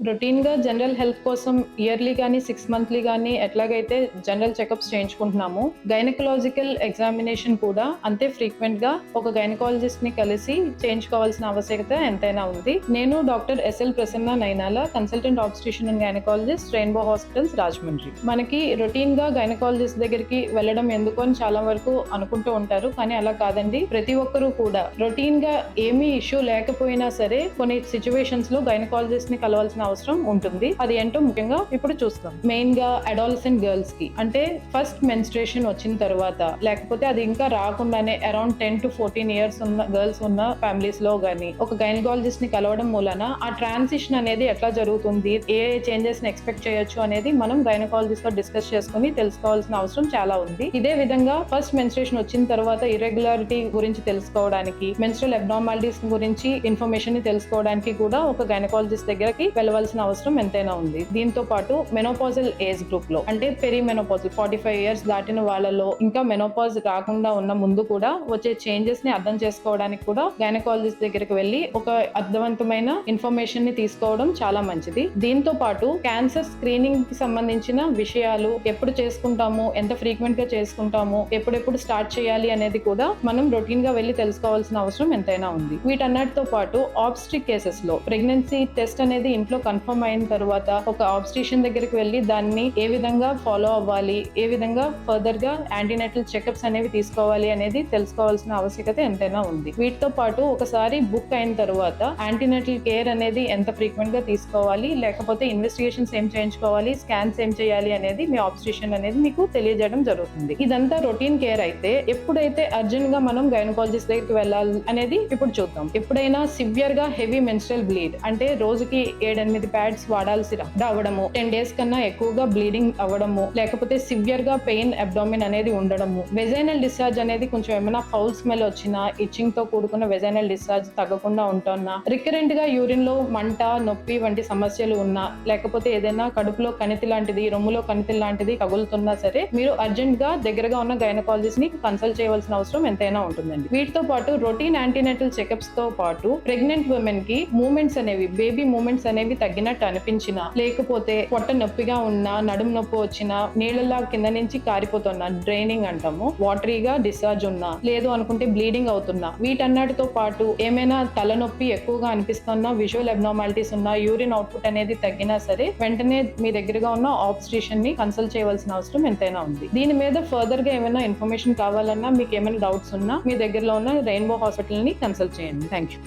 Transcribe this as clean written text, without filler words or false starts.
Routine గా general health కోసం yearly గానీ 6 మంత్లీ గానీ ఎట్లాగైతే జనరల్ చెకప్స్ చేయించుకుంటున్నామో గైనకలాజికల్ ఎగ్జామినేషన్ కూడా అంతే ఫ్రీక్వెంట్ గా ఒక గైనకాలజిస్ట్ ని కలిసి చేయించుకోవాల్సిన ఆవశ్యకత ఎంతైనా ఉంది. నేను doctor S L Prasanna Nainala, consultant obstetrician and gynaecologist, Rainbow hospitals, Rajahmundry. మనకి రొటీన్ గా గైనకాలజిస్ట్ దగ్గరికి వెళ్ళడం ఎందుకు అని చాలా వరకు అనుకుంటూ ఉంటారు, కానీ అలా కాదండి. ప్రతి ఒక్కరూ కూడా రొటీన్ గా ఏమీ ఇష్యూ లేకపోయినా సరే కొన్ని సిచ్యువేషన్స్ లో గైనకాలజిస్ట్ ని కలవాల్సిన అవసరం ఉంటుంది. అది ఏంటో ముఖ్యంగా ఇప్పుడు చూస్తాం. మెయిన్ గా అడాలసెంట్ గర్ల్స్ కి, అంటే ఫస్ట్ మెన్స్ట్రేషన్ వచ్చిన తర్వాత లేకపోతే అది ఇంకా రాకుండానే అరౌండ్ 10 to 14 ఇయర్స్ ఉన్న గర్ల్స్ ఉన్న ఫ్యామిలీస్ లో గానీ ఒక గైనకాలజిస్ట్ ని కలవడం మూలన ఆ ట్రాన్సిషన్ అనేది ఎట్లా జరుగుతుంది, ఏ చేంజెస్ ని ఎక్స్పెక్ట్ చేయొచ్చు అనేది మనం గైనకాలజిస్ట్ తో డిస్కస్ చేసుకుని తెలుసుకోవాల్సిన అవసరం చాలా ఉంది. ఇదే విధంగా ఫస్ట్ మెన్స్ట్రేషన్ వచ్చిన తర్వాత ఇర్రెగ్యులారిటీ గురించి తెలుసుకోవడానికి, మెన్స్ట్రల్ అబ్నార్మాలిటీస్ గురించి ఇన్ఫర్మేషన్ ని తెలుసుకోవడానికి కూడా ఒక గైనకాలజిస్ట్ దగ్గరకి వెళ్ళవలసిన అవసరం ఎంతైనా ఉంది. దీంతో పాటు మెనోపాజల్ ఏజ్ గ్రూప్ లో, అంటే పెరి మెనోపాజల్ 45 ఇయర్స్ దాటిన వాళ్ళలో ఇంకా మెనోపాజ్ రాకుండా ఉన్న ముందు కూడా వచ్చే చేంజెస్ ని అర్థం చేసుకోవడానికి కూడా గైనకాలజిస్ట్ దగ్గరికి వెళ్ళి ఒక అర్థవంతమైన ఇన్ఫర్మేషన్ ని తీసుకోవడం చాలా మంచిది. దీంతో పాటు క్యాన్సర్ స్క్రీనింగ్ కి సంబంధించిన విషయాలు ఎప్పుడు చేసుకుంటాము, ఎంత ఫ్రీక్వెంట్ గా చేసుకుంటాము, ఎప్పుడెప్పుడు స్టార్ట్ చేయాలి అనేది కూడా మనం రొటీన్ గా వెళ్ళి తెలుసుకోవాల్సిన అవసరం ఎంతైనా ఉంది. వీటన్నిటితో పాటు ఆబ్స్ట్రిక్ కేసెస్ లో ప్రెగ్నెన్సీ టెస్ట్ అనేది ఇంట్లో కన్ఫర్మ్ అయిన తర్వాత ఒక ఆబ్స్ట్రిషన్ దగ్గరికి వెళ్ళి దాన్ని ఏ విధంగా ఫాలో అవ్వాలి, ఏ విధంగా ఫర్దర్ గా యాంటీనేటల్ చెకప్స్ అనేవి తీసుకోవాలి అనేది తెలుసుకోవాల్సిన ఆవశ్యకత ఎంతైనా ఉంది. వీటితో పాటు ఒకసారి బుక్ అయిన తర్వాత యాంటీనేటల్ కేర్ అనేది ఎంత ఫ్రీక్వెంట్ గా తీసుకోవాలి, లేకపోతే ఇన్వెస్టిగేషన్స్ ఏం చేయించుకోవాలి, స్కాన్స్ ఏం చేయాలి అనేది మీ ఆబ్స్ట్రిషన్ అనేది మీకు తెలియజేయడం జరుగుతుంది. ఇదంతా రొటీన్ కేర్ అయితే ఎప్పుడైతే అర్జెంట్ గా మనం గైనకాలజిస్ట్ దగ్గరికి వెళ్ళాలి అనేది ఇప్పుడు చూద్దాం. ఎప్పుడైనా సివియర్ గా హెవీ మెన్స్ట్రల్ బ్లీడ్, అంటే రోజుకి 7-8 ప్యాడ్స్ వాడాల్సి రావడము, 10 days కన్నా ఎక్కువగా బ్లీడింగ్ అవ్వడము, లేకపోతే సివియర్ గా పెయిన్ అబ్డామిన్ అనేది ఉండడము, వెజైనల్ డిశ్చార్జ్ అనేది కొంచెం ఏమైనా ఫౌల్ స్మెల్ వచ్చినా, ఇచ్చింగ్ తో కూడుకున్న వెజైనల్ డిశ్చార్జ్ తగ్గకుండా ఉంటున్నా, రికరెంట్ గా యూరిన్ లో మంట, నొప్పి వంటి సమస్యలు ఉన్నా, లేకపోతే ఏదైనా కడుపులో కణితి లాంటిది, రొమ్ములో కణితి లాంటిది తగులుతున్నా సరే మీరు అర్జెంట్ గా దగ్గరగా ఉన్న గైనకాలజిస్ట్ ని కన్సల్ట్ చేయవలసిన అవసరం ఎంతైనా ఉంటుందండి. వీటితో పాటు రొటీన్ యాంటీనేటల్ చెకప్స్ తో పాటు ప్రెగ్నెంట్ ఉమెన్ కి మూమెంట్స్ అనేవి, బేబీ మూమెంట్స్ అనేవి తగ్గినట్టు అనిపించినా, లేకపోతే పొట్ట నొప్పిగా ఉన్నా, నడుము నొప్పి వచ్చినా, నీళ్ళలా కింద నుంచి కారిపోతున్నా, డ్రైనింగ్ అంటాము, వాటరీగా డిశ్చార్జ్ ఉన్నా, లేదు అనుకుంటే బ్లీడింగ్ అవుతున్నా, వీటన్నిటితో పాటు ఏమైనా తలనొప్పి ఎక్కువగా అనిపిస్తున్నా, విజువల్ అబ్నార్మాలిటీస్ ఉన్నా, యూరిన్ అవుట్పుట్ అనేది తగ్గినా సరే వెంటనే మీ దగ్గరగా ఉన్న ఆబ్స్ట్రిషన్ ని కన్సల్ట్ చేయవలసిన అవసరం ఎంతైనా ఉంది. దీని మీద ఫర్దర్ గా ఏమైనా ఇన్ఫర్మేషన్ కావాలన్నా, మీకు ఏమైనా డౌట్స్ ఉన్నా మీ దగ్గరలో ఉన్న రెయిన్బో హాస్పిటల్ ని కన్సల్ట్ చేయండి. Thank you.